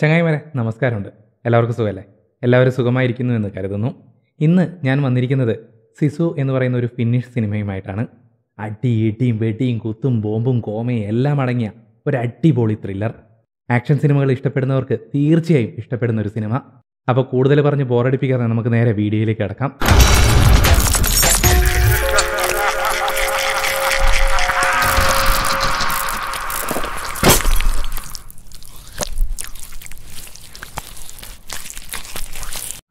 ചങ്ങായിമാരെ നമസ്കാരമുണ്ട്. എല്ലാവർക്കും സുഖമല്ലേ? എല്ലാവരും സുഖമായിരിക്കുന്നു എന്ന് കരുതുന്നു. ഇന്ന് ഞാൻ വന്നിരിക്കുന്നത് സിസു എന്ന് പറയുന്ന ഒരു ഫിന്നിഷ് സിനിമയുമായിട്ടാണ്. അടി ഇടിയും വെടിയും കുത്തും ബോംബും കോമയും എല്ലാം അടങ്ങിയ ഒരു അടിപൊളി ത്രില്ലർ. ആക്ഷൻ സിനിമകൾ ഇഷ്ടപ്പെടുന്നവർക്ക് തീർച്ചയായും ഇഷ്ടപ്പെടുന്ന ഒരു സിനിമ. അപ്പോൾ കൂടുതൽ പറഞ്ഞ് ബോറടിപ്പിക്കാതെ നമുക്ക് നേരെ വീഡിയോയിലേക്ക് കിടക്കാം.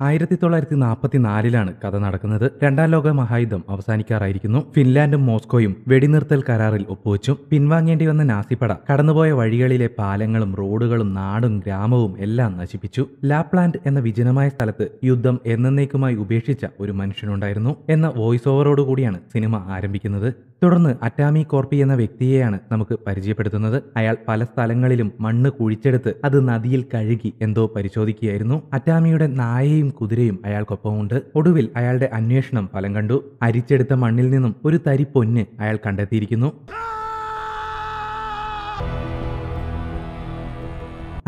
1944 കഥ നടക്കുന്നത്. രണ്ടാം ലോക മഹായുദ്ധം അവസാനിക്കാറായിരിക്കുന്നു. ഫിൻലാൻഡും മോസ്കോയും വെടിനിർത്തൽ കരാറിൽ ഒപ്പുവെച്ചു. പിൻവാങ്ങേണ്ടി വന്ന നാസിപ്പട കടന്നുപോയ വഴികളിലെ പാലങ്ങളും റോഡുകളും നാടും ഗ്രാമവും എല്ലാം നശിപ്പിച്ചു. ലാപ്ലാൻഡ് എന്ന വിജനമായ സ്ഥലത്ത് യുദ്ധം എന്നേക്കുമായി ഉപേക്ഷിച്ച ഒരു മനുഷ്യനുണ്ടായിരുന്നു എന്ന വോയിസ് ഓവറോടുകൂടിയാണ് സിനിമ ആരംഭിക്കുന്നത്. തുടർന്ന് അറ്റാമി കോർപ്പി എന്ന വ്യക്തിയെയാണ് നമുക്ക് പരിചയപ്പെടുത്തുന്നത്. അയാൾ പല സ്ഥലങ്ങളിലും മണ്ണ് കുഴിച്ചെടുത്ത് അത് നദിയിൽ കഴുകി എന്തോ പരിശോധിക്കുകയായിരുന്നു. അറ്റാമിയുടെ നായയും കുതിരയും അയാൾക്കൊപ്പമുണ്ട്. ഒടുവിൽ അയാളുടെ അന്വേഷണം ഫലം കണ്ടു. അരിച്ചെടുത്ത മണ്ണിൽ നിന്നും ഒരു തരി പൊന്ന് അയാൾ കണ്ടെത്തിയിരിക്കുന്നു.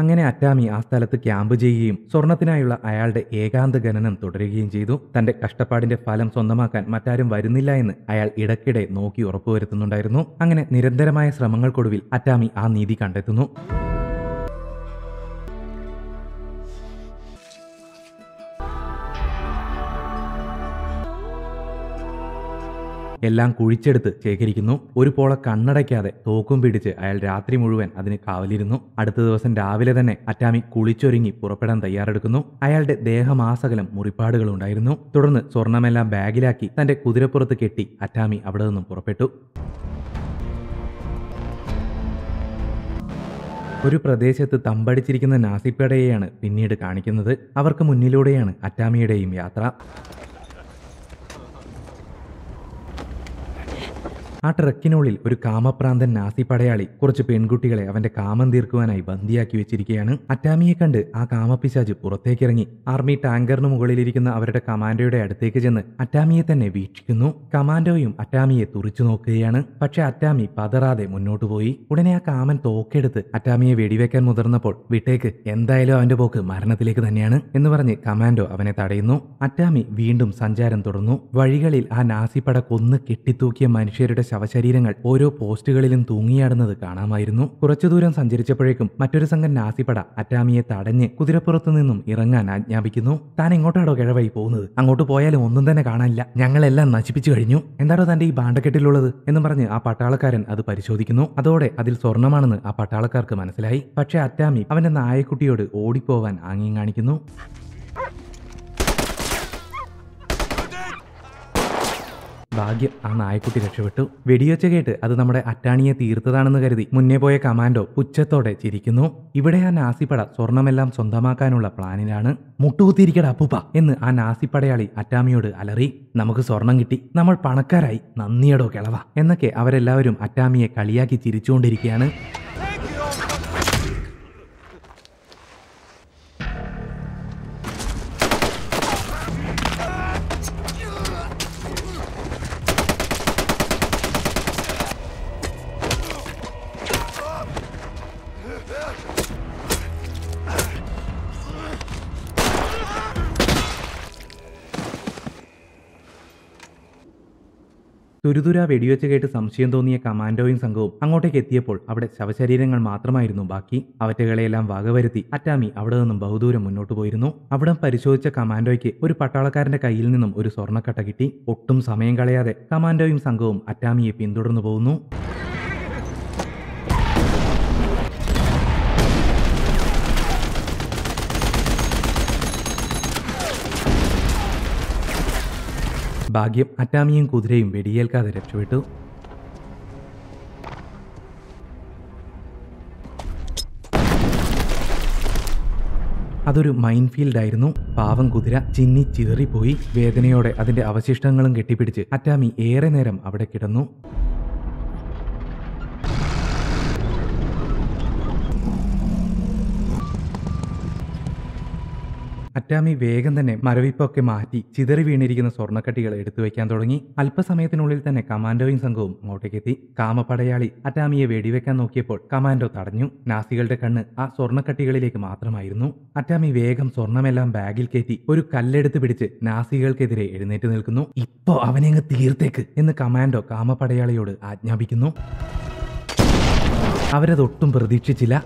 അങ്ങനെ അറ്റാമി ആ സ്ഥലത്ത് ക്യാമ്പ് ചെയ്യുകയും സ്വർണത്തിനായുള്ള അയാളുടെ ഏകാന്ത ഖനനം തുടരുകയും ചെയ്തു. തന്റെ കഷ്ടപ്പാടിന്റെ ഫലം സ്വന്തമാക്കാൻ മറ്റാരും വരുന്നില്ല എന്ന് അയാൾ ഇടയ്ക്കിടെ നോക്കി ഉറപ്പുവരുത്തുന്നുണ്ടായിരുന്നു. അങ്ങനെ നിരന്തരമായ ശ്രമങ്ങൾക്കൊടുവിൽ അറ്റാമി ആ നീതി കണ്ടെത്തുന്നു. എല്ലാം കുഴിച്ചെടുത്ത് ശേഖരിക്കുന്നു. ഒരു പോള കണ്ണടയ്ക്കാതെ തോക്കും പിടിച്ച് അയാൾ രാത്രി മുഴുവൻ അതിന് കാവലിരുന്നു. അടുത്ത ദിവസം രാവിലെ തന്നെ അറ്റാമി കുളിച്ചൊരുങ്ങി പുറപ്പെടാൻ തയ്യാറെടുക്കുന്നു. അയാളുടെ ദേഹമാസകലം മുറിപ്പാടുകളുണ്ടായിരുന്നു. തുടർന്ന് സ്വർണമെല്ലാം ബാഗിലാക്കി തന്റെ കുതിരപ്പുറത്ത് കെട്ടി അറ്റാമി അവിടെ നിന്നും പുറപ്പെട്ടു. ഒരു പ്രദേശത്ത് തമ്പടിച്ചിരിക്കുന്ന നാസിപ്പടയെയാണ് പിന്നീട് കാണിക്കുന്നത്. അവർക്ക് മുന്നിലൂടെയാണ് അറ്റാമിയുടെയും യാത്ര. ആ ട്രക്കിനുള്ളിൽ ഒരു കാമപ്രാന്തൻ നാസി പടയാളി കുറച്ച് പെൺകുട്ടികളെ അവന്റെ കാമം തീർക്കുവാനായി ബന്ദിയാക്കി വെച്ചിരിക്കുകയാണ്. അറ്റാമിയെ കണ്ട് ആ കാമപ്പിശാച് പുറത്തേക്കിറങ്ങി ആർമി ടാങ്കറിന് മുകളിലിരിക്കുന്ന അവരുടെ കമാൻഡോയുടെ അടുത്തേക്ക് ചെന്ന് അറ്റാമിയെ തന്നെ വീക്ഷിക്കുന്നു. കമാൻഡോയും അറ്റാമിയെ തുറിച്ചു നോക്കുകയാണ്. പക്ഷെ അറ്റാമി പതറാതെ മുന്നോട്ടു പോയി. ഉടനെ ആ കാമൻ തോക്കെടുത്ത് അറ്റാമിയെ വെടിവെക്കാൻ മുതിർന്നപ്പോൾ വിട്ടേക്ക്, എന്തായാലും അവന്റെ പോക്ക് മരണത്തിലേക്ക് തന്നെയാണ് എന്ന് പറഞ്ഞ് കമാൻഡോ അവനെ തടയുന്നു. അറ്റാമി വീണ്ടും സഞ്ചാരം തുടർന്നു. വഴികളിൽ ആ നാസിപ്പട കൊന്ന് കെട്ടിത്തൂക്കിയ മനുഷ്യരുടെ ശവശരീരങ്ങൾ ഓരോ പോസ്റ്റുകളിലും തൂങ്ങിയാടുന്നത് കാണാമായിരുന്നു. കുറച്ചു ദൂരം സഞ്ചരിച്ചപ്പോഴേക്കും മറ്റൊരു സംഘം നാസിപ്പട അറ്റാമിയെ തടഞ്ഞ് കുതിരപ്പുറത്തു നിന്നും ഇറങ്ങാൻ ആജ്ഞാപിക്കുന്നു. താൻ എങ്ങോട്ടാണോ കിഴവായി പോകുന്നത്? അങ്ങോട്ട് പോയാലും ഒന്നും തന്നെ കാണാനില്ല, ഞങ്ങളെല്ലാം നശിപ്പിച്ചു കഴിഞ്ഞു. എന്താണോ തന്റെ ഈ ബാണ്ടക്കെട്ടിലുള്ളത് എന്നും പറഞ്ഞ് ആ പട്ടാളക്കാരൻ അത് പരിശോധിക്കുന്നു. അതോടെ അതിൽ സ്വർണമാണെന്ന് ആ പട്ടാളക്കാർക്ക് മനസ്സിലായി. പക്ഷെ അറ്റാമി അവന്റെ നായക്കുട്ടിയോട് ഓടിപ്പോവാൻ ആംഗ്യം കാണിക്കുന്നു. ഭാഗ്യം, ആ നായക്കുട്ടി രക്ഷപ്പെട്ടു. വെടിയൊച്ച കേട്ട് അത് നമ്മുടെ അറ്റാണിയെ തീർത്തതാണെന്ന് കരുതി മുന്നേ പോയ കമാൻഡോ പുച്ഛത്തോടെ ചിരിക്കുന്നു. ഇവിടെ ആ നാസിപ്പട സ്വർണമെല്ലാം സ്വന്തമാക്കാനുള്ള പ്ലാനിലാണ്. മുട്ടുകുത്തിയിരിക്കട അപ്പൂപ്പ എന്ന് ആ നാസിപ്പടയാളി അറ്റാമിയോട് അലറി. നമുക്ക് സ്വർണം കിട്ടി, നമ്മൾ പണക്കാരായി, നന്ദിയടോ കിളവ എന്നൊക്കെ അവരെല്ലാവരും അറ്റാമിയെ കളിയാക്കി ചിരിച്ചുകൊണ്ടിരിക്കുകയാണ്. തുരുതുര വെടിവെച്ച് കേട്ട് സംശയം തോന്നിയ കമാൻഡോയും സംഘവും അങ്ങോട്ടേക്ക് എത്തിയപ്പോൾ അവിടെ ശവശരീരങ്ങൾ മാത്രമായിരുന്നു ബാക്കി. അവറ്റകളെയെല്ലാം വകവരുത്തി അറ്റാമി അവിടെ നിന്നും ബഹുദൂരം മുന്നോട്ട് പോയിരുന്നു. അവിടെ പരിശോധിച്ച കമാൻഡോയ്ക്ക് ഒരു പട്ടാളക്കാരന്റെ കയ്യിൽ നിന്നും ഒരു സ്വർണ്ണക്കട്ട കിട്ടി. ഒട്ടും സമയം കളയാതെ കമാൻഡോയും സംഘവും അറ്റാമിയെ പിന്തുടർന്നു പോകുന്നു. ഭാഗ്യം, അറ്റാമിയും കുതിരയും വെടിയേൽക്കാതെ രക്ഷപ്പെട്ടു. അതൊരു മൈൻഫീൽഡായിരുന്നു. പാവം കുതിര ചിന്നി ചിതറിപ്പോയി. വേദനയോടെ അതിന്റെ അവശിഷ്ടങ്ങളും കെട്ടിപ്പിടിച്ച് അറ്റാമി ഏറെ നേരം അവിടെ കിടന്നു. അറ്റാമി വേഗം തന്നെ മരവിപ്പൊക്കെ മാറ്റി ചിതറി വീണിരിക്കുന്ന സ്വർണ്ണക്കട്ടികൾ എടുത്തു വെക്കാൻ തുടങ്ങി. അല്പസമയത്തിനുള്ളിൽ തന്നെ കമാൻഡോയും സംഘവും അങ്ങോട്ടേക്കെത്തി. കാമപടയാളി അറ്റാമിയെ വെടിവെക്കാൻ നോക്കിയപ്പോൾ കമാൻഡോ തടഞ്ഞു. നാസികളുടെ കണ്ണ് ആ സ്വർണ്ണക്കട്ടികളിലേക്ക് മാത്രമായിരുന്നു. അറ്റാമി വേഗം സ്വർണ്ണമെല്ലാം ബാഗിൽ കയറ്റി ഒരു കല്ലെടുത്ത് പിടിച്ച് നാസികൾക്കെതിരെ എഴുന്നേറ്റ് നിൽക്കുന്നു. ഇപ്പോ അവനെ അങ്ങ് തീർത്തേക്ക് എന്ന് കമാൻഡോ കാമപടയാളിയോട് ആജ്ഞാപിക്കുന്നു. അവരതൊട്ടും പ്രതീക്ഷിച്ചില്ല.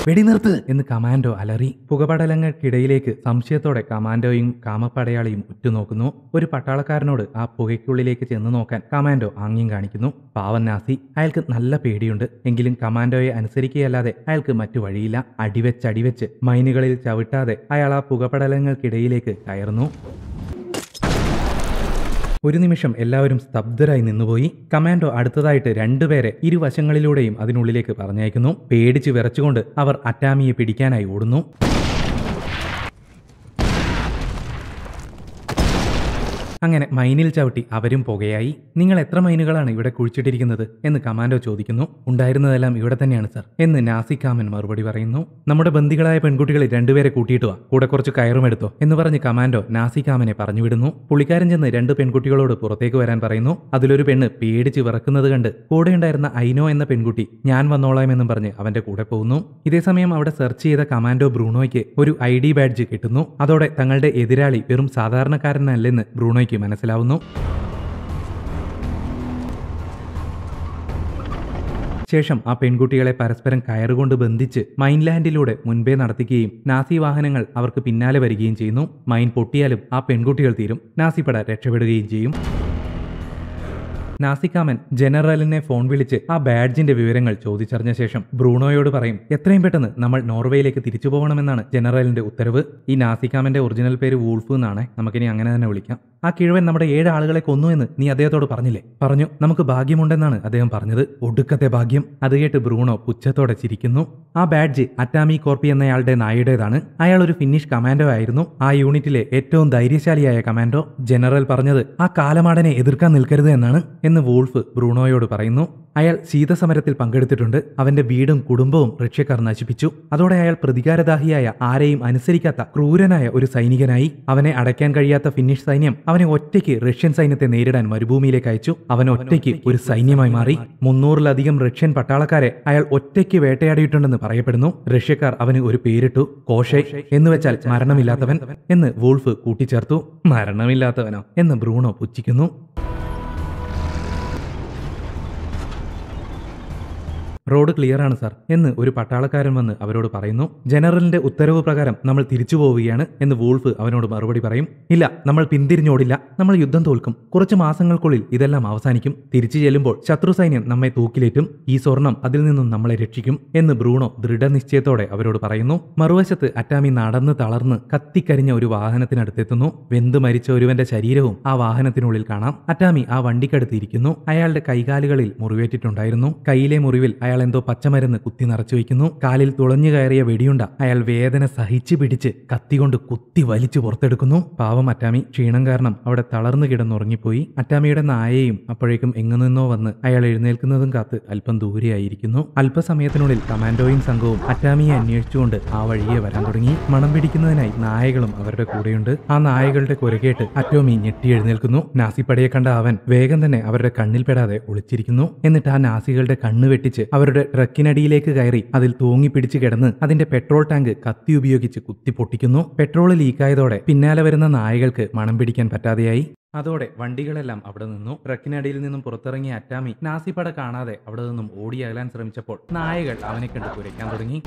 വെടിനിർത്ത് എന്ന് കമാൻഡോ അലറി. പുകപടലങ്ങൾക്കിടയിലേക്ക് സംശയത്തോടെ കമാൻഡോയും കാമപടയാളിയും ഉറ്റുനോക്കുന്നു. ഒരു പട്ടാളക്കാരനോട് ആ പുകയ്ക്കുള്ളിലേക്ക് ചെന്ന് നോക്കാൻ കമാൻഡോ ആംഗ്യം കാണിക്കുന്നു. പാവൻ നാസി, അയാൾക്ക് നല്ല പേടിയുണ്ട്. എങ്കിലും കമാൻഡോയെ അനുസരിക്കുകയല്ലാതെ അയാൾക്ക് മറ്റു വഴിയില്ല. അടിവെച്ചടിവെച്ച് മൈനുകളിൽ ചവിട്ടാതെ അയാൾ ആ പുകപടലങ്ങൾക്കിടയിലേക്ക് കയറുന്നു. ഒരു നിമിഷം എല്ലാവരും സ്തബ്ധരായി നിന്നുപോയി. കമാൻഡോ അടുത്തതായിട്ട് രണ്ടുപേരെ ഇരുവശങ്ങളിലൂടെയും അതിനുള്ളിലേക്ക് പറഞ്ഞയക്കുന്നു. പേടിച്ച് വിറച്ചുകൊണ്ട് അവർ അറ്റാമിയെ പിടിക്കാനായി ഓടുന്നു. അങ്ങനെ മൈനിൽ ചവിട്ടി അവരും പുകയായി. നിങ്ങൾ എത്ര മൈനുകളാണ് ഇവിടെ കുഴിച്ചിട്ടിരിക്കുന്നത് എന്ന് കമാൻഡോ ചോദിക്കുന്നു. ഉണ്ടായിരുന്നതെല്ലാം ഇവിടെ തന്നെയാണ് സർ എന്ന് നാസിക്കാമൻ മറുപടി പറയുന്നു. നമ്മുടെ ബന്ദികളായ പെൺകുട്ടികളെ രണ്ടുപേരെ കൂട്ടിയിട്ട് വാ, കൂടെ കുറച്ച് കയറും എടുത്തോ എന്ന് പറഞ്ഞ് കമാൻഡോ നാസിക്കാമനെ പറഞ്ഞുവിടുന്നു. പുള്ളിക്കാരൻ ചെന്ന് രണ്ട് പെൺകുട്ടികളോട് പുറത്തേക്ക് വരാൻ പറയുന്നു. അതിലൊരു പെണ്ണ് പേടിച്ച് വിറക്കുന്നത് കണ്ട് കൂടെയുണ്ടായിരുന്ന ഐനോ എന്ന പെൺകുട്ടി ഞാൻ വന്നോളാം എന്നും പറഞ്ഞ് അവന്റെ കൂടെ പോകുന്നു. ഇതേസമയം അവിടെ സെർച്ച് ചെയ്ത കമാൻഡോ ബ്രൂണോയ്ക്ക് ഒരു ID ബാഡ്ജ് കിട്ടുന്നു. അതോടെ തങ്ങളുടെ എതിരാളി വെറും സാധാരണക്കാരനല്ലെന്ന് ബ്രൂണോയ്ക്ക് മനസ്സിലാവുന്നു. ശേഷം ആ പെൺകുട്ടികളെ പരസ്പരം കയറുകൊണ്ട് ബന്ധിച്ച് മൈൻലാൻഡിലൂടെ മുൻപേ നടത്തിക്കുകയും നാസി വാഹനങ്ങൾ അവർക്ക് പിന്നാലെ വരികയും ചെയ്യുന്നു. മൈൻ പൊട്ടിയാലും ആ പെൺകുട്ടികൾ തീരും. നാസിപ്പട രക്ഷപ്പെടുകയും ചെയ്യും. നാസിക്കാമൻ ജനറലിനെ ഫോൺ വിളിച്ച് ആ ബാഡ്ജിന്റെ വിവരങ്ങൾ ചോദിച്ചറിഞ്ഞ ശേഷം ബ്രൂണോയോട് പറയും, എത്രയും പെട്ടെന്ന് നമ്മൾ നോർവേയിലേക്ക് തിരിച്ചു പോകണമെന്നാണ് ജനറലിന്റെ ഉത്തരവ്. ഈ നാസിക്കാമന്റെ ഒറിജിനൽ പേര് വൂൾഫ് എന്നാണ്. നമുക്കിനി അങ്ങനെ തന്നെ വിളിക്കാം. ആ കിഴവൻ നമ്മുടെ 7 ആളുകളെ കൊന്നു എന്ന് നീ അദ്ദേഹത്തോട് പറഞ്ഞില്ലേ? പറഞ്ഞു. നമുക്ക് ഭാഗ്യമുണ്ടെന്നാണ് അദ്ദേഹം പറഞ്ഞത്. ഒടുക്കത്തെ ഭാഗ്യം. അത് കേട്ട് ബ്രൂണോ പുച്ഛത്തോടെ ചിരിക്കുന്നു. ആ ബാഡ്ജ് അറ്റാമി കോർപ്പി എന്നയാളുടെ നായയുടേതാണ്. അയാൾ ഒരു ഫിന്നിഷ് കമാൻഡോ ആയിരുന്നു. ആ യൂണിറ്റിലെ ഏറ്റവും ധൈര്യശാലിയായ കമാൻഡോ. ജനറൽ പറഞ്ഞത് ആ കാലമാടനെ എതിർക്കാൻ നിൽക്കരുത് എന്നാണ് എന്ന് വൂൾഫ് ബ്രൂണോയോട് പറയുന്നു. അയാൾ ശീതസമരത്തിൽ പങ്കെടുത്തിട്ടുണ്ട്. അവന്റെ വീടും കുടുംബവും റഷ്യക്കാർ നശിപ്പിച്ചു. അതോടെ അയാൾ പ്രതികാരദാഹിയായ ആരെയും അനുസരിക്കാത്ത ക്രൂരനായ ഒരു സൈനികനായി. അവനെ അടയ്ക്കാൻ കഴിയാത്ത ഫിന്നിഷ് സൈന്യം അവനെ ഒറ്റയ്ക്ക് റഷ്യൻ സൈന്യത്തെ നേരിടാൻ മരുഭൂമിയിലേക്ക് അയച്ചു. അവൻ ഒറ്റയ്ക്ക് ഒരു സൈന്യമായി മാറി. 300-ലധികം റഷ്യൻ പട്ടാളക്കാരെ അയാൾ ഒറ്റയ്ക്ക് വേട്ടയാടിയിട്ടുണ്ടെന്ന് പറയപ്പെടുന്നു. റഷ്യക്കാർ അവന് ഒരു പേരിട്ടു, കോഷെ എന്ന് വെച്ചാൽ മരണമില്ലാത്തവൻ എന്ന് വൂൾഫ് കൂട്ടിച്ചേർത്തു. മരണമില്ലാത്തവനോ എന്ന് ബ്രൂണോ പുച്ഛിക്കുന്നു. റോഡ് ക്ലിയർ ആണ് സാർ എന്ന് ഒരു പട്ടാളക്കാരൻ വന്ന് അവരോട് പറയുന്നു. ജനറലിന്റെ ഉത്തരവ് പ്രകാരം നമ്മൾ തിരിച്ചു പോവുകയാണ് എന്ന് വൂൾഫ് അവനോട് മറുപടി പറയും. ഇല്ല, നമ്മൾ പിന്തിരിഞ്ഞോടില്ല. നമ്മൾ യുദ്ധം തോൽക്കും. കുറച്ച് മാസങ്ങൾക്കുള്ളിൽ ഇതെല്ലാം അവസാനിക്കും. തിരിച്ചു ചെല്ലുമ്പോൾ ശത്രു സൈന്യം നമ്മെ തൂക്കിലേറ്റും. ഈ സ്വർണം അതിൽ നിന്നും നമ്മളെ രക്ഷിക്കും എന്ന് ബ്രൂണോ ദൃഢനിശ്ചയത്തോടെ അവരോട് പറയുന്നു. മറുവശത്ത് അറ്റാമി നടന്ന് തളർന്ന് കത്തിക്കരിഞ്ഞ ഒരു വാഹനത്തിനടുത്തെത്തുന്നു. വെന്ത് മരിച്ച ഒരുവന്റെ ശരീരവും ആ വാഹനത്തിനുള്ളിൽ കാണാം. അറ്റാമി ആ വണ്ടിക്കടുത്തിരിക്കുന്നു. അയാളുടെ കൈകാലുകളിൽ മുറിവേറ്റിട്ടുണ്ടായിരുന്നു. കയ്യിലെ മുറിവിൽ അയാൾ എന്തോ പച്ചമരുന്ന് കുത്തി നിറച്ചു വയ്ക്കുന്നു. കാലിൽ തുളഞ്ഞു കയറിയ വെടിയുണ്ട അയാൾ വേദന സഹിച്ചു പിടിച്ച് കത്തികൊണ്ട് കുത്തി വലിച്ചു പുറത്തെടുക്കുന്നു. പാവം അറ്റാമി ക്ഷീണം കാരണം അവിടെ തളർന്നു കിടന്നുറങ്ങിപ്പോയി. അറ്റാമിയുടെ നായയും അപ്പോഴേക്കും എങ്ങു നിന്നോ വന്ന് അയാൾ എഴുന്നേൽക്കുന്നതും കാത്ത് അല്പം ദൂരെയായിരിക്കുന്നു. അല്പസമയത്തിനുള്ളിൽ കമാൻഡോയും സംഘവും അറ്റാമിയെ അന്വേഷിച്ചുകൊണ്ട് ആ വഴിയെ വരാൻ തുടങ്ങി. മണം പിടിക്കുന്നതിനായി നായകളും അവരുടെ കൂടെയുണ്ട്. ആ നായകളുടെ കുരകേട്ട് അറ്റോമി ഞെട്ടി എഴുന്നേൽക്കുന്നു. നാസിപ്പടയെ കണ്ട അവൻ വേഗം തന്നെ അവരുടെ കണ്ണിൽപ്പെടാതെ ഒളിച്ചിരിക്കുന്നു. എന്നിട്ട് ആ നാസികളുടെ കണ്ണ് വെട്ടിച്ച് അവരുടെ ട്രക്കിനടിയിലേക്ക് കയറി അതിൽ തൂങ്ങിപ്പിടിച്ച് കിടന്ന് അതിന്റെ പെട്രോൾ ടാങ്ക് കത്തി ഉപയോഗിച്ച് കുത്തി പൊട്ടിക്കുന്നു. പെട്രോൾ ലീക്കായതോടെ പിന്നാലെ വരുന്ന നായകൾക്ക് മണം പിടിക്കാൻ പറ്റാതെയായി. അതോടെ വണ്ടികളെല്ലാം അവിടെ നിന്നു. ട്രക്കിനടിയിൽ നിന്നും പുറത്തിറങ്ങിയ അറ്റാമി നാസിപ്പട കാണാതെ അവിടെ നിന്നും ഓടിയകലാൻ ശ്രമിച്ചപ്പോൾ നായകൾ അവനെ കണ്ട് കുരയ്ക്കാൻ തുടങ്ങി.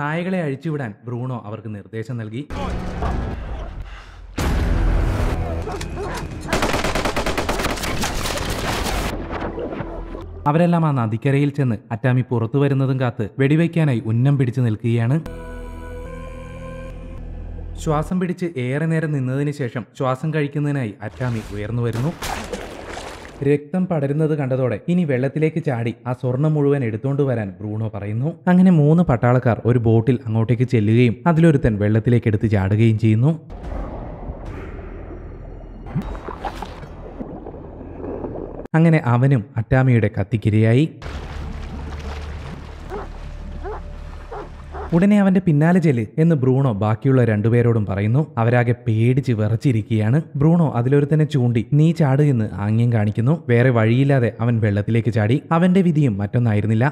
നായകളെ അഴിച്ചുവിടാൻ ബ്രൂണോ അവർക്ക് നിർദ്ദേശം നൽകി. അവരെല്ലാം ആ നദിക്കരയിൽ ചെന്ന് അറ്റാമി പുറത്തു വരുന്നതും കാത്ത് വെടിവയ്ക്കാനായി ഉന്നം പിടിച്ചു നിൽക്കുകയാണ്. ശ്വാസം പിടിച്ച് ഏറെ നേരം നിന്നതിന് ശേഷം ശ്വാസം കഴിക്കുന്നതിനായി അറ്റാമി ഉയർന്നു വരുന്നു. രക്തം പടരുന്നത് കണ്ടതോടെ ഇനി വെള്ളത്തിലേക്ക് ചാടി ആ സ്വർണം മുഴുവൻ എടുത്തോണ്ട് വരാൻ ബ്രൂണോ പറയുന്നു. അങ്ങനെ 3 പട്ടാളക്കാർ ഒരു ബോട്ടിൽ അങ്ങോട്ടേക്ക് ചെല്ലുകയും അതിലൊരുത്തൻ വെള്ളത്തിലേക്ക് എടുത്ത് ചാടുകയും ചെയ്യുന്നു. അങ്ങനെ അവനും അറ്റാമിയുടെ കത്തിക്കിരയായി. ഉടനെ അവന്റെ പിന്നാലെ ചെല്ല് എന്ന് ബ്രൂണോ ബാക്കിയുള്ള രണ്ടുപേരോടും പറയുന്നു. അവരാകെ പേടിച്ച് വിറച്ചിരിക്കുകയാണ്. ബ്രൂണോ അതിലൊരുത്തനെ ചൂണ്ടി നീ ചാട് എന്ന് ആംഗ്യം കാണിക്കുന്നു. വേറെ വഴിയില്ലാതെ അവൻ വെള്ളത്തിലേക്ക് ചാടി. അവന്റെ വിധിയും മറ്റൊന്നായിരുന്നില്ല.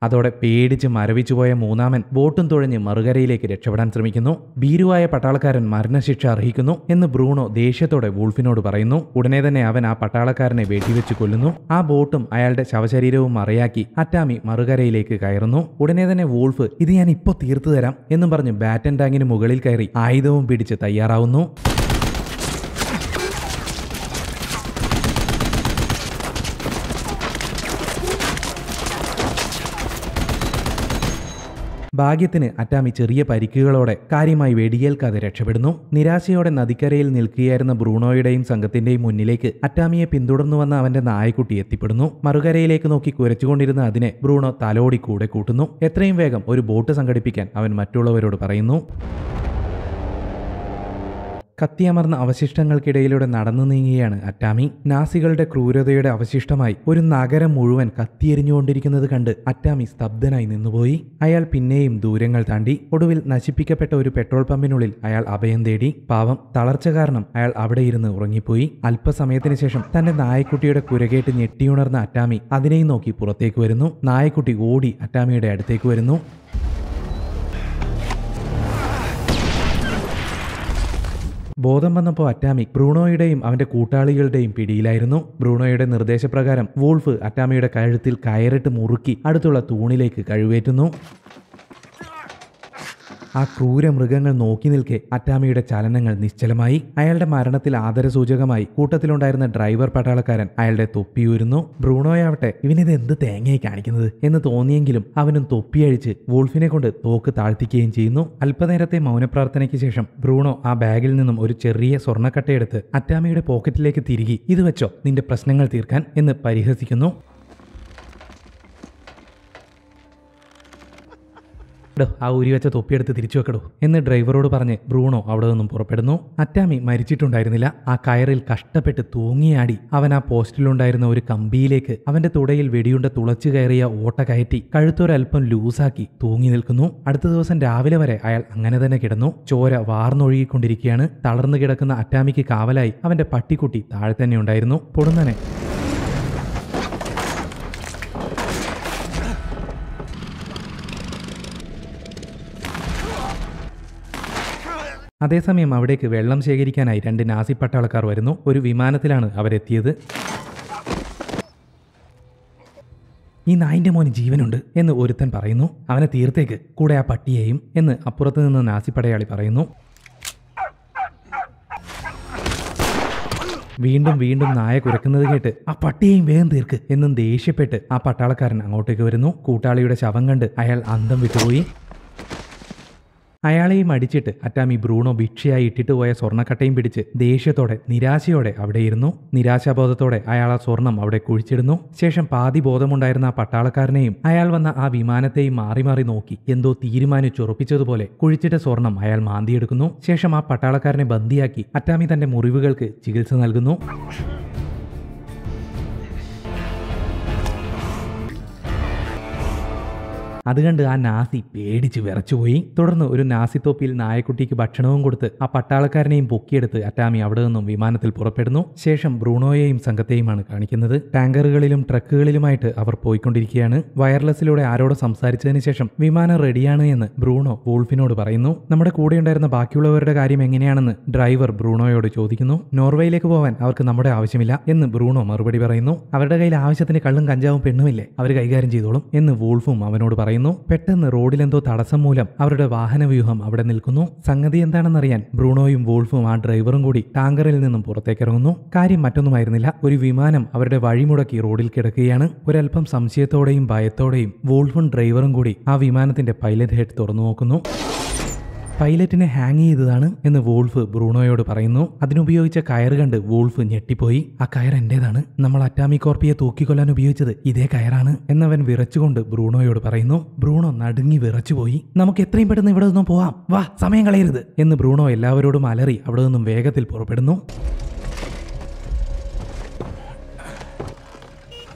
അതോടെ പേടിച്ച് മരവിച്ചുപോയ മൂന്നാമൻ ബോട്ടും തുഴഞ്ഞ് മറുകരയിലേക്ക് രക്ഷപ്പെടാൻ ശ്രമിക്കുന്നു. ഭീരുവായ പട്ടാളക്കാരൻ മരണശിക്ഷ അർഹിക്കുന്നു എന്ന് ബ്രൂണോ ദേഷ്യത്തോടെ വൂൾഫിനോട് പറയുന്നു. ഉടനെ തന്നെ അവൻ ആ പട്ടാളക്കാരനെ വെടിവെച്ച് കൊല്ലുന്നു. ആ ബോട്ടും അയാളുടെ ശവശരീരവും മറയാക്കി അറ്റാമി മറുകരയിലേക്ക് കയറുന്നു. ഉടനെ തന്നെ വൂൾഫ് ഇത് ഞാൻ ഇപ്പോൾ തീർത്തു തരാം എന്നും പറഞ്ഞ് ബാറ്റൻ ടാങ്കിന് മുകളിൽ കയറി ആയുധവും പിടിച്ച് തയ്യാറാവുന്നു. ഭാഗ്യത്തിന് അറ്റാമി ചെറിയ പരിക്കുകളോടെ കാര്യമായി വെടിയേൽക്കാതെ രക്ഷപ്പെടുന്നു. നിരാശയോടെ നദിക്കരയിൽ നിൽക്കുകയായിരുന്ന ബ്രൂണോയുടെയും സംഘത്തിന്റെയും മുന്നിലേക്ക് അറ്റാമിയെ പിന്തുടർന്നു വന്ന അവന്റെ നായക്കുട്ടി എത്തിപ്പെടുന്നു. മറുകരയിലേക്ക് നോക്കി കുരച്ചുകൊണ്ടിരുന്ന അതിനെ ബ്രൂണോ തലോടി കൂടെ കൂട്ടുന്നു. എത്രയും വേഗം ഒരു ബോട്ട് സംഘടിപ്പിക്കാൻ അവൻ മറ്റുള്ളവരോട് പറയുന്നു. കത്തിയമർന്ന അവശിഷ്ടങ്ങൾക്കിടയിലൂടെ നടന്നു നീങ്ങുകയാണ് അറ്റാമി. നാസികളുടെ ക്രൂരതയുടെ അവശിഷ്ടമായി ഒരു നഗരം മുഴുവൻ കത്തിയെരിഞ്ഞുകൊണ്ടിരിക്കുന്നത് കണ്ട് അറ്റാമി സ്തബ്ധനായി നിന്നുപോയി. അയാൾ പിന്നെയും ദൂരങ്ങൾ താണ്ടി. ഒടുവിൽ നശിപ്പിക്കപ്പെട്ട ഒരു പെട്രോൾ പമ്പിനുള്ളിൽ അയാൾ അഭയം തേടി. പാവം, തളർച്ച കാരണം അയാൾ അവിടെ ഇരുന്ന് ഉറങ്ങിപ്പോയി. അല്പസമയത്തിന് ശേഷം തന്റെ നായക്കുട്ടിയുടെ കുരകേട്ട് ഞെട്ടിയുണർന്ന അറ്റാമി അതിനെയും നോക്കി പുറത്തേക്ക് വരുന്നു. നായക്കുട്ടി ഓടി അറ്റാമിയുടെ അടുത്തേക്ക് വരുന്നു. ബോധം വന്നപ്പോൾ അറ്റാമി ബ്രൂണോയുടെയും അവന്റെ കൂട്ടാളികളുടെയും പിടിയിലായിരുന്നു. ബ്രൂണോയുടെ നിർദ്ദേശപ്രകാരം വൂൾഫ് അറ്റാമിയുടെ കഴുത്തിൽ കയറിട്ട് മുറുക്കി അടുത്തുള്ള തൂണിലേക്ക് കഴിവേറ്റുന്നു. ആ ക്രൂര മൃഗങ്ങൾ നോക്കി നിൽക്കെ അറ്റാമിയുടെ ചലനങ്ങൾ നിശ്ചലമായി. അയാളുടെ മരണത്തിൽ ആദരസൂചകമായി കൂട്ടത്തിലുണ്ടായിരുന്ന ഡ്രൈവർ പട്ടാളക്കാരൻ അയാളുടെ തൊപ്പിയൂരുന്നു. ബ്രൂണോയാവട്ടെ ഇവനിത് എന്ത് തേങ്ങയായി കാണിക്കുന്നത് എന്ന് തോന്നിയെങ്കിലും അവനും തൊപ്പിയഴിച്ച് വൂൾഫിനെ കൊണ്ട് തോക്ക് താഴ്ത്തിക്കുകയും ചെയ്യുന്നു. അല്പനേരത്തെ മൗനപ്രാർത്ഥനയ്ക്ക് ശേഷം ബ്രൂണോ ആ ബാഗിൽ നിന്നും ഒരു ചെറിയ സ്വർണ്ണക്കട്ടയെടുത്ത് അറ്റാമിയുടെ പോക്കറ്റിലേക്ക് തിരികെ ഇത് വെച്ചോ നിന്റെ പ്രശ്നങ്ങൾ തീർക്കാൻ എന്ന് പരിഹസിക്കുന്നു. ആ ഊരി വെച്ച തൊപ്പിയെടുത്ത് തിരിച്ചു വെക്കടോ എന്ന് ഡ്രൈവറോട് പറഞ്ഞ് ബ്രൂണോ അവിടെ നിന്നും പുറപ്പെടുന്നു. അറ്റാമി മരിച്ചിട്ടുണ്ടായിരുന്നില്ല. ആ കയറിൽ കഷ്ടപ്പെട്ട് തൂങ്ങിയാടി അവൻ ആ പോസ്റ്റിലുണ്ടായിരുന്ന ഒരു കമ്പിയിലേക്ക് അവന്റെ തുടയിൽ വെടിയുണ്ട തുളച്ചു കയറിയ ഓട്ട കയറ്റി കഴുത്തൊരൽപ്പം ലൂസാക്കി തൂങ്ങി നിൽക്കുന്നു. അടുത്ത ദിവസം രാവിലെ വരെ അയാൾ അങ്ങനെ തന്നെ കിടന്നു. ചോര വാർന്നൊഴുകിക്കൊണ്ടിരിക്കുകയാണ്. തളർന്നു കിടക്കുന്ന അറ്റാമിക്ക് കാവലായി അവന്റെ പട്ടിക്കുട്ടി താഴെ തന്നെ ഉണ്ടായിരുന്നു. പൊടുന്നനെ അതേസമയം അവിടേക്ക് വെള്ളം ശേഖരിക്കാനായി 2 നാസി പട്ടാളക്കാർ വരുന്നു. ഒരു വിമാനത്തിലാണ് അവരെത്തിയത്. ഈ നായിന്റെ മോന് ജീവനുണ്ട് എന്ന് ഒരുത്തൻ പറയുന്നു. അവനെ തീർത്തേക്ക്, കൂടെ ആ പട്ടിയെയും എന്ന് അപ്പുറത്ത് നിന്ന് നാസി പടയാളി പറയുന്നു. വീണ്ടും വീണ്ടും നായ കുരക്കുന്നത് കേട്ട് ആ പട്ടിയെയും വേഗം തീർക്ക് എന്നും ദേഷ്യപ്പെട്ട് ആ പട്ടാളക്കാരൻ അങ്ങോട്ടേക്ക് വരുന്നു. കൂട്ടാളിയുടെ ശവം കണ്ട് അയാൾ അന്തം വിട്ടുപോയി. അയാളെയും അടിച്ചിട്ട് അറ്റാമി ബ്രൂണോ ഭിക്ഷയായി ഇട്ടിട്ട് പോയ സ്വർണ്ണക്കട്ടയും പിടിച്ച് ദേഷ്യത്തോടെ നിരാശയോടെ അവിടെയിരുന്നു. നിരാശാബോധത്തോടെ അയാൾ ആ സ്വർണം അവിടെ കുഴിച്ചിടുന്നു. ശേഷം പാതി ബോധമുണ്ടായിരുന്ന ആ പട്ടാളക്കാരനെയും അയാൾ വന്ന ആ വിമാനത്തെയും മാറി മാറി നോക്കി എന്തോ തീരുമാനിച്ചുറപ്പിച്ചതുപോലെ കുഴിച്ചിട്ട സ്വർണം അയാൾ മാന്തിയെടുക്കുന്നു. ശേഷം ആ പട്ടാളക്കാരനെ ബന്ദിയാക്കി അറ്റാമി തന്റെ മുറിവുകൾക്ക് ചികിത്സ നൽകുന്നു. അതുകണ്ട് ആ നാസി പേടിച്ച് വിറച്ചുപോയി. തുടർന്ന് ഒരു നാസിത്തോപ്പിയിൽ നായക്കുട്ടിക്ക് ഭക്ഷണവും കൊടുത്ത് ആ പട്ടാളക്കാരനെയും പൊക്കിയെടുത്ത് അറ്റാമി അവിടെ നിന്നും വിമാനത്തിൽ പുറപ്പെടുന്നു. ശേഷം ബ്രൂണോയെയും സംഘത്തെയുമാണ് കാണിക്കുന്നത്. ടാങ്കറുകളിലും ട്രക്കുകളിലുമായിട്ട് അവർ പോയിക്കൊണ്ടിരിക്കുകയാണ്. വയർലെസ്സിലൂടെ ആരോട് സംസാരിച്ചതിന് ശേഷം വിമാനം റെഡിയാണ് എന്ന് ബ്രൂണോ വൂൾഫിനോട് പറയുന്നു. നമ്മുടെ കൂടെ ഉണ്ടായിരുന്ന ബാക്കിയുള്ളവരുടെ കാര്യം എങ്ങനെയാണെന്ന് ഡ്രൈവർ ബ്രൂണോയോട് ചോദിക്കുന്നു. നോർവേയിലേക്ക് പോകാൻ അവർക്ക് നമ്മുടെ ആവശ്യമില്ല എന്ന് ബ്രൂണോ മറുപടി പറയുന്നു. അവരുടെ കയ്യിൽ ആവശ്യത്തിന് കള്ളും കഞ്ചാവും പെണ്ണുമില്ലേ, അവർ കൈകാര്യം ചെയ്തോളും എന്ന് വൂൾഫും അവനോട് പറയുന്നു. പെട്ടെന്ന് റോഡിലെന്തോ തടസ്സം മൂലം അവരുടെ വാഹനവ്യൂഹം അവിടെ നിൽക്കുന്നു. സംഗതി എന്താണെന്നറിയാൻ ബ്രൂണോയും വൂൾഫും ആ ഡ്രൈവറും കൂടി ടാങ്കറിൽ നിന്നും പുറത്തേക്കിറങ്ങുന്നു. കാര്യം മറ്റൊന്നുമായിരുന്നില്ല. ഒരു വിമാനം അവരുടെ വഴിമുടക്കി റോഡിൽ കിടക്കുകയാണ്. ഒരൽപ്പം സംശയത്തോടെയും ഭയത്തോടെയും വൂൾഫും ഡ്രൈവറും കൂടി ആ വിമാനത്തിന്റെ പൈലറ്റ് ഹെഡ് തുറന്നു നോക്കുന്നു. പൈലറ്റിനെ ഹാങ് ചെയ്തതാണ് എന്ന് വൂൾഫ് ബ്രൂണോയോട് പറയുന്നു. അതിനുപയോഗിച്ച കയറ് കണ്ട് വൂൾഫ് ഞെട്ടിപ്പോയി. ആ കയർ എന്റേതാണ്, നമ്മൾ അറ്റാമിക് കോർപ്പിയെ തൂക്കിക്കൊല്ലാൻ ഉപയോഗിച്ചത് ഇതേ കയറാണ് എന്നവൻ വിറച്ചുകൊണ്ട് ബ്രൂണോയോട് പറയുന്നു. ബ്രൂണോ നടുങ്ങി വിറച്ചുപോയി. നമുക്ക് എത്രയും പെട്ടെന്ന് ഇവിടെ നിന്നും പോവാം, വാ, സമയം കളയരുത് എന്ന് ബ്രൂണോ എല്ലാവരോടും അലറി അവിടെ നിന്നും വേഗത്തിൽ പുറപ്പെടുന്നു.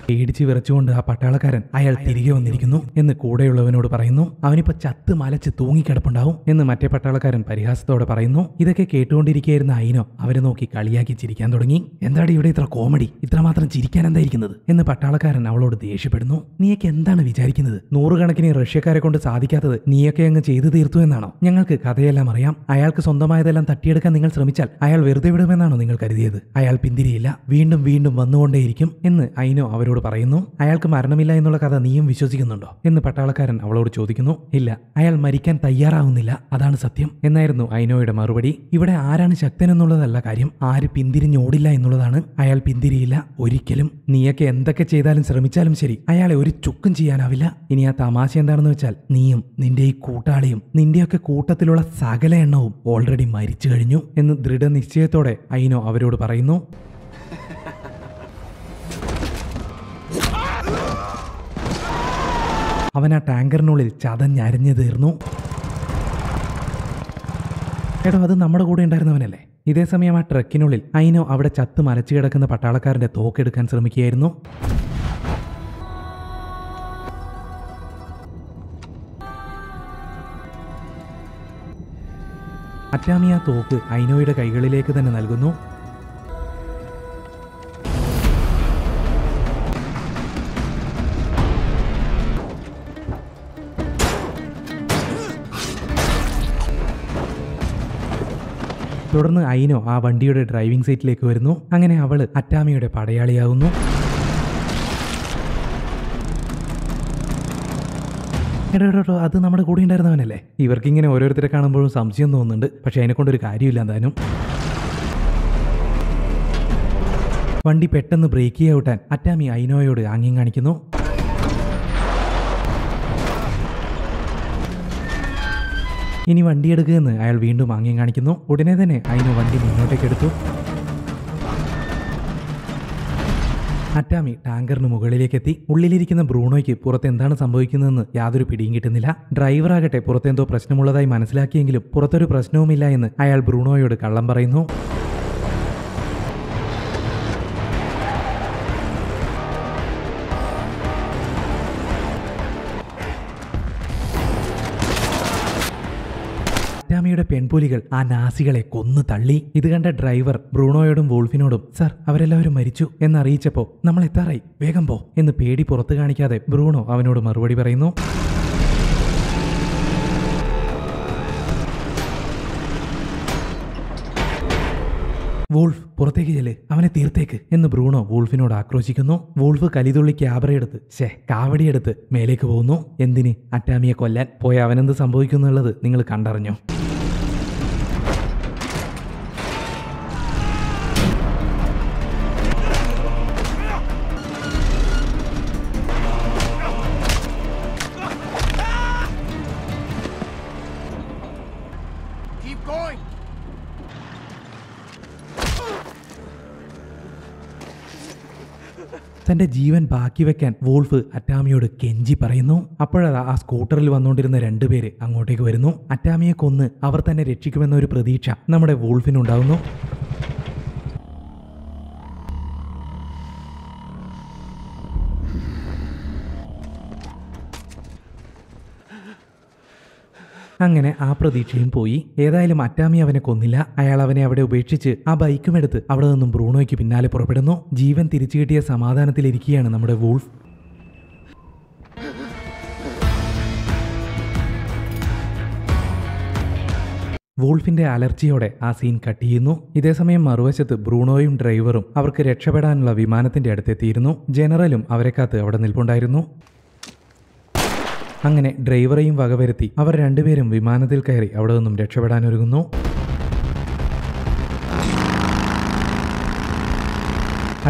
പേടിച്ച് വിറച്ചുകൊണ്ട് ആ പട്ടാളക്കാരൻ അയാൾ തിരികെ വന്നിരിക്കുന്നു എന്ന് കൂടെയുള്ളവനോട് പറയുന്നു. അവനിപ്പോ ചത്ത് മലച്ച് തൂങ്ങിക്കിടപ്പുണ്ടാവും എന്ന് മറ്റേ പട്ടാളക്കാരൻ പരിഹാസത്തോടെ പറയുന്നു. ഇതൊക്കെ കേട്ടുകൊണ്ടിരിക്കുകയായിരുന്ന ഐനോ അവരെ നോക്കി കളിയാക്കി ചിരിക്കാൻ തുടങ്ങി. എന്താണ് ഇവിടെ ഇത്ര കോമഡി, ഇത്രമാത്രം ചിരിക്കാൻ എന്തായിരിക്കുന്നത് എന്ന് പട്ടാളക്കാരൻ അവളോട് ദേഷ്യപ്പെടുന്നു. നീയൊക്കെ എന്താണ് വിചാരിക്കുന്നത്? നൂറുകണക്കിന് റഷ്യക്കാരെ കൊണ്ട് സാധിക്കാത്തത് നീയൊക്കെ അങ്ങ് ചെയ്തു തീർത്തു എന്നാണോ? ഞങ്ങൾക്ക് കഥയെല്ലാം അറിയാം. അയാൾക്ക് സ്വന്തമായതെല്ലാം തട്ടിയെടുക്കാൻ നിങ്ങൾ ശ്രമിച്ചാൽ അയാൾ വെറുതെ വിടുമെന്നാണോ നിങ്ങൾ കരുതിയത്? അയാൾ പിന്തിരിയില്ല, വീണ്ടും വീണ്ടും വന്നുകൊണ്ടേയിരിക്കും എന്ന് ഐനോ അവരോട് പറയുന്നു. അയാൾക്ക് മരണമില്ല എന്നുള്ള കഥ നീയും വിശ്വസിക്കുന്നുണ്ടോ എന്ന് പട്ടാളക്കാരൻ അവളോട് ചോദിക്കുന്നു. ഇല്ല, അയാൾ മരിക്കാൻ തയ്യാറാവുന്നില്ല, അതാണ് സത്യം എന്നായിരുന്നു ഐനോയുടെ മറുപടി. ഇവിടെ ആരാണ് ശക്തൻ എന്നുള്ളതല്ല കാര്യം, ആര് പിന്തിരിഞ്ഞോടില്ല എന്നുള്ളതാണ്. അയാൾ പിന്തിരിയില്ല ഒരിക്കലും. നീയൊക്കെ എന്തൊക്കെ ചെയ്താലും ശ്രമിച്ചാലും ശരി, അയാളെ ഒരു ചുക്കും ചെയ്യാനാവില്ല. ഇനി ആ തമാശ എന്താണെന്ന് വെച്ചാൽ നീയും നിന്റെ ഈ കൂട്ടാളിയും നിന്റെയൊക്കെ കൂട്ടത്തിലുള്ള സകല എണ്ണവും ഓൾറെഡി മരിച്ചു കഴിഞ്ഞു എന്ന് ദൃഢനിശ്ചയത്തോടെ ഐനോ അവരോട് പറയുന്നു. അവൻ ആ ടാങ്കറിനുള്ളിൽ ചതഞ്ഞരഞ്ഞു തീർന്നു. എടോ, അത് നമ്മുടെ കൂടെ ഉണ്ടായിരുന്നവനല്ലേ? ഇതേസമയം ആ ട്രക്കിനുള്ളിൽ ഐനോ അവിടെ ചത്ത് മലച്ചു കിടക്കുന്ന പട്ടാളക്കാരന്റെ തോക്കെടുക്കാൻ ശ്രമിക്കുകയായിരുന്നു. അറ്റാമി ആ തോക്ക് ഐനോയുടെ കൈകളിലേക്ക് തന്നെ നൽകുന്നു. തുടർന്ന് ഐനോ ആ വണ്ടിയുടെ ഡ്രൈവിംഗ് സീറ്റിലേക്ക് വരുന്നു. അങ്ങനെ അവള് അറ്റാമിയുടെ പടയാളിയാകുന്നു. എടോ, അത് നമ്മുടെ കൂടെ ഉണ്ടായിരുന്നവനല്ലേ? ഇവർക്കിങ്ങനെ ഓരോരുത്തരെ കാണുമ്പോഴും സംശയം തോന്നുന്നുണ്ട്. പക്ഷെ അതിനെക്കൊണ്ടൊരു കാര്യമില്ല. എന്തായാലും വണ്ടി പെട്ടെന്ന് ബ്രേക്ക് ചെയ്യൂട്ടാൻ അറ്റാമി ഐനോയോട് ആംഗ്യം കാണിക്കുന്നു. ഇനി വണ്ടി എടുക്കുമെന്ന് അയാൾ വീണ്ടും ആംഗ്യം കാണിക്കുന്നു. ഉടനെ തന്നെ ഐനോ വണ്ടി മുന്നോട്ടേക്ക് എടുത്തു. അറ്റാമി ടാങ്കറിന് മുകളിലേക്കെത്തി. ഉള്ളിലിരിക്കുന്ന ബ്രൂണോയ്ക്ക് പുറത്ത് എന്താണ് സംഭവിക്കുന്നതെന്ന് യാതൊരു പിടിയും കിട്ടുന്നില്ല. ഡ്രൈവറാകട്ടെ പുറത്തെന്തോ പ്രശ്നമുള്ളതായി മനസ്സിലാക്കിയെങ്കിലും പുറത്തൊരു പ്രശ്നവുമില്ല എന്ന് അയാൾ ബ്രൂണോയോട് കള്ളം പറയുന്നു. അറ്റാമിയുടെ പെൺപുലികൾ ആ നാസികളെ കൊന്നു തള്ളി. ഇത് കണ്ട ഡ്രൈവർ ബ്രൂണോയോടും വോൾഫിനോടും സർ, അവരെല്ലാവരും മരിച്ചു എന്നറിയിച്ചപ്പോ നമ്മൾ എത്താറായി, വേഗം പോ എന്ന് പേടി പുറത്തു കാണിക്കാതെ ബ്രൂണോ അവനോട് മറുപടി പറയുന്നു. വോൾഫ്, പുറത്തേക്ക് ചെല്ല്, അവനെ തീർത്തേക്ക് എന്ന് ബ്രൂണോ വോൾഫിനോട് ആക്രോശിക്കുന്നു. വോൾഫ് കലിതുള്ളി ക്യാബറയെടുത്ത് കാവടിയെടുത്ത് മേലേക്ക് പോകുന്നു. എന്തിന്? അറ്റാമിയെ കൊല്ലാൻ. പോയ അവനെന്ത് സംഭവിക്കുന്നുള്ളത് നിങ്ങൾ കണ്ടറിഞ്ഞോ? തന്റെ ജീവൻ ബാക്കി വെക്കാൻ വോൾഫ് അറ്റാമിയോട് കെഞ്ചി പറയുന്നു. അപ്പോഴതാ ആ സ്കൂട്ടറിൽ വന്നുകൊണ്ടിരുന്ന രണ്ടുപേര് അങ്ങോട്ടേക്ക് വരുന്നു. അറ്റാമിയെ കൊന്ന് അവർ തന്നെ രക്ഷിക്കുമെന്ന ഒരു പ്രതീക്ഷ നമ്മുടെ വോൾഫിനുണ്ടാവുന്നു. അങ്ങനെ ആ പ്രതീക്ഷയും പോയി. ഏതായാലും അറ്റാമി അവനെ കൊന്നില്ല. അയാൾ അവനെ അവിടെ ഉപേക്ഷിച്ച് ആ ബൈക്കും എടുത്ത് അവിടെ നിന്നും ബ്രൂണോയ്ക്ക് പിന്നാലെ പുറപ്പെടുന്നു. ജീവൻ തിരിച്ചു കിട്ടിയ സമാധാനത്തിലിരിക്കുകയാണ് നമ്മുടെ വോൾഫ്. വോൾഫിന്റെ അലർജിയോടെ ആ സീൻ കട്ട് ചെയ്യുന്നു. ഇതേസമയം മറുവശത്ത് ബ്രൂണോയും ഡ്രൈവറും അവർക്ക് രക്ഷപ്പെടാനുള്ള വിമാനത്തിന്റെ അടുത്തെത്തിയിരുന്നു. ജനറലും അവരെ കാത്ത് അവിടെ നിൽപ്പുണ്ടായിരുന്നു. അങ്ങനെ ഡ്രൈവറെയും വകവരുത്തി അവർ രണ്ടുപേരും വിമാനത്തിൽ കയറി അവിടെ നിന്നും രക്ഷപ്പെടാനൊരുങ്ങുന്നു.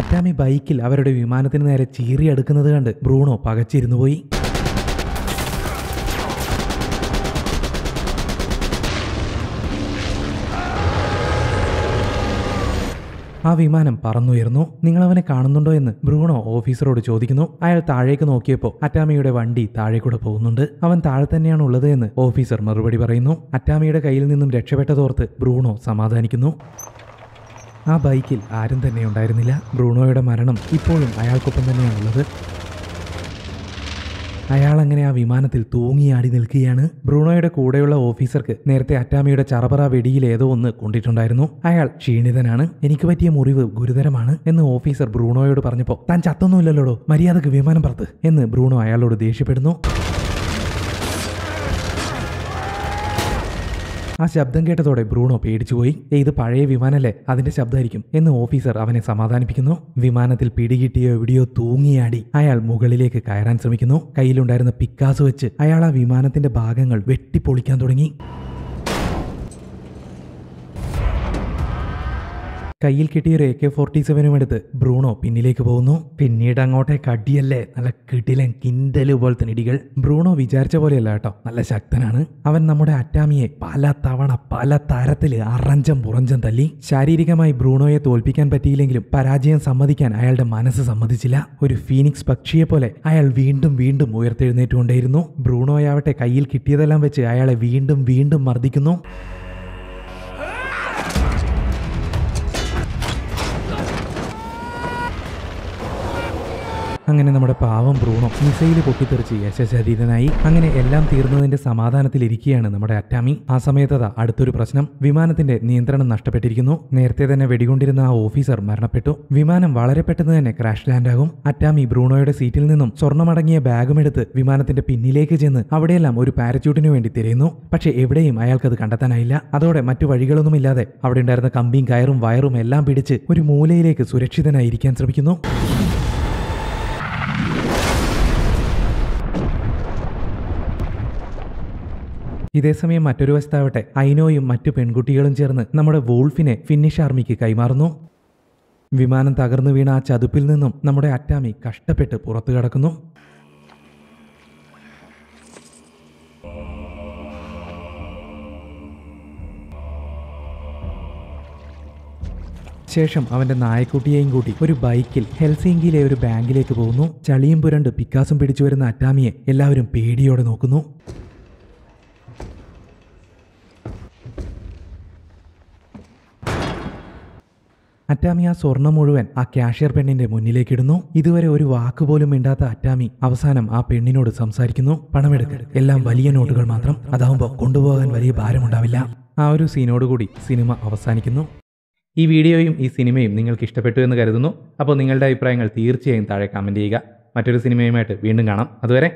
അറ്റാമി ബൈക്കിൽ അവരുടെ വിമാനത്തിന് നേരെ ചീറിയെടുക്കുന്നത് കണ്ട് ബ്രൂണോ പകച്ചിരുന്നു പോയി. ആ വിമാനം പറന്നുയർന്നു. നിങ്ങളവനെ കാണുന്നുണ്ടോ എന്ന് ബ്രൂണോ ഓഫീസറോട് ചോദിക്കുന്നു. അയാൾ താഴേക്ക് നോക്കിയപ്പോൾ അറ്റാമിയുടെ വണ്ടി താഴേക്കൂടെ പോകുന്നുണ്ട്. അവൻ താഴെ തന്നെയാണ് ഉള്ളത് എന്ന് ഓഫീസർ മറുപടി പറയുന്നു. അറ്റാമിയുടെ കയ്യിൽ നിന്നും രക്ഷപ്പെട്ടതോർത്ത് ബ്രൂണോ സമാധാനിക്കുന്നു. ആ ബൈക്കിൽ ആരും തന്നെ ഉണ്ടായിരുന്നില്ല. ബ്രൂണോയുടെ മരണം ഇപ്പോഴും അയാൾക്കൊപ്പം തന്നെയാണുള്ളത്. അയാൾ അങ്ങനെ ആ വിമാനത്തിൽ തൂങ്ങിയാടി നിൽക്കുകയാണ്. ബ്രൂണോയുടെ കൂടെയുള്ള ഓഫീസർക്ക് നേരത്തെ അറ്റാമിയുടെ ചറപറ വെടിയിൽ ഏതോ ഒന്ന് കൊണ്ടിട്ടുണ്ടായിരുന്നു. അയാൾ ക്ഷീണിതനാണ്. എനിക്ക് പറ്റിയ മുറിവ് ഗുരുതരമാണ് എന്ന് ഓഫീസർ ബ്രൂണോയോട് പറഞ്ഞപ്പോൾ, താൻ ചത്തൊന്നുമില്ലല്ലോടോ, മര്യാദക്ക് വിമാനം പറത്ത് എന്ന് ബ്രൂണോ അയാളോട് ദേഷ്യപ്പെടുന്നു. ആ ശബ്ദം കേട്ടതോടെ ബ്രൂണോ പേടിച്ചുപോയി. ഇത് പഴയ വിമാനല്ലേ, അതിന്റെ ശബ്ദമായിരിക്കും എന്ന് ഓഫീസർ അവനെ സമാധാനിപ്പിക്കുന്നു. വിമാനത്തിൽ പിടികിട്ടിയോ എവിടെയോ തൂങ്ങിയാടി അയാൾ മുകളിലേക്ക് കയറാൻ ശ്രമിക്കുന്നു. കയ്യിലുണ്ടായിരുന്ന പിക്കാസ് വെച്ച് അയാൾ ആ വിമാനത്തിന്റെ ഭാഗങ്ങൾ വെട്ടിപ്പൊളിക്കാൻ തുടങ്ങി. കയ്യിൽ കിട്ടിയൊരു AK-47 എടുത്ത് ബ്രൂണോ പിന്നിലേക്ക് പോകുന്നു. പിന്നീട് അങ്ങോട്ടേക്ക് അടിയല്ലേ, നല്ല കിടിലൻ കിൻഡല് പോലത്തെ ഇടികൾ. ബ്രൂണോ വിചാരിച്ച പോലെയല്ല കേട്ടോ, നല്ല ശക്തനാണ്. അവൻ നമ്മുടെ അറ്റാമിയെ പല തവണ പല തരത്തില് അറഞ്ചം പുറഞ്ചം തല്ലി. ശാരീരികമായി ബ്രൂണോയെ തോൽപ്പിക്കാൻ പറ്റിയില്ലെങ്കിലും പരാജയം സമ്മതിക്കാൻ അയാളുടെ മനസ്സ് സമ്മതിച്ചില്ല. ഒരു ഫീനിക്സ് പക്ഷിയെ പോലെ അയാൾ വീണ്ടും വീണ്ടും ഉയർത്തെഴുന്നേറ്റുകൊണ്ടേയിരുന്നു. ബ്രൂണോയാവട്ടെ കയ്യിൽ കിട്ടിയതെല്ലാം വെച്ച് അയാളെ വീണ്ടും വീണ്ടും മർദ്ദിക്കുന്നു. അങ്ങനെ നമ്മുടെ പാവം ബ്രൂണോ മിസൈല് പൊട്ടിത്തെറിച്ച് യശശരീരനായി. അങ്ങനെ എല്ലാം തീർന്നതിന്റെ സമാധാനത്തിലിരിക്കുകയാണ് നമ്മുടെ അറ്റാമി. ആ സമയത്തതാ അടുത്തൊരു പ്രശ്നം. വിമാനത്തിന്റെ നിയന്ത്രണം നഷ്ടപ്പെട്ടിരിക്കുന്നു. നേരത്തെ തന്നെ വെടികൊണ്ടിരുന്ന ആ ഓഫീസർ മരണപ്പെട്ടു. വിമാനം വളരെ പെട്ടെന്ന് തന്നെ ക്രാഷ് ലാൻഡ് ആകും. അറ്റാമി ബ്രൂണോയുടെ സീറ്റിൽ നിന്നും സ്വർണ്ണമടങ്ങിയ ബാഗും എടുത്ത് വിമാനത്തിന്റെ പിന്നിലേക്ക് ചെന്ന് അവിടെയെല്ലാം ഒരു പാരച്യൂട്ടിനു വേണ്ടി തിരയുന്നു. പക്ഷെ എവിടെയും അയാൾക്കത് കണ്ടെത്താനായില്ല. അതോടെ മറ്റു വഴികളൊന്നുമില്ലാതെ അവിടെ ഉണ്ടായിരുന്ന കമ്പിയും കയറും വയറും എല്ലാം പിടിച്ച് ഒരു മൂലയിലേക്ക് സുരക്ഷിതനായിരിക്കാൻ ശ്രമിക്കുന്നു. ഇതേസമയം മറ്റൊരു വശത്താവട്ടെ ഐനോയും മറ്റു പെൺകുട്ടികളും ചേർന്ന് നമ്മുടെ വോൾഫിനെ ഫിന്നിഷ് ആർമിക്ക് കൈമാറുന്നു. വിമാനം തകർന്നു വീണ ആ ചതുപ്പിൽ നിന്നും നമ്മുടെ അറ്റാമി കഷ്ടപ്പെട്ട് പുറത്തു കടക്കുന്നു. ശേഷം അവന്റെ നായക്കുട്ടിയെയും കൂട്ടി ഒരു ബൈക്കിൽ ഹെൽസിങ്കിയിലെ ഒരു ബാങ്കിലേക്ക് പോകുന്നു. ചളിയും പുരണ്ട് പിക്കാസും പിടിച്ചു വരുന്ന അറ്റാമിയെ എല്ലാവരും പേടിയോടെ നോക്കുന്നു. അറ്റാമി ആ സ്വർണം മുഴുവൻ ആ കാഷ്യർ പെണ്ണിന്റെ മുന്നിലേക്കിടുന്നു. ഇതുവരെ ഒരു വാക്കുപോലും മിണ്ടാത്ത അറ്റാമി അവസാനം ആ പെണ്ണിനോട് സംസാരിക്കുന്നു. പണമെടുക്ക്, എല്ലാം വലിയ നോട്ടുകൾ മാത്രം, അതാവുമ്പോൾ കൊണ്ടുപോകാൻ വലിയ ഭാരമുണ്ടാവില്ല. ആ ഒരു സീനോടുകൂടി സിനിമ അവസാനിക്കുന്നു. ഈ വീഡിയോയും ഈ സിനിമയും നിങ്ങൾക്ക് ഇഷ്ടപ്പെട്ടു എന്ന് കരുതുന്നു. അപ്പോൾ നിങ്ങളുടെ അഭിപ്രായങ്ങൾ തീർച്ചയായും താഴെ കമൻറ്റ് ചെയ്യുക. മറ്റൊരു സിനിമയുമായിട്ട് വീണ്ടും കാണാം. അതുവരെ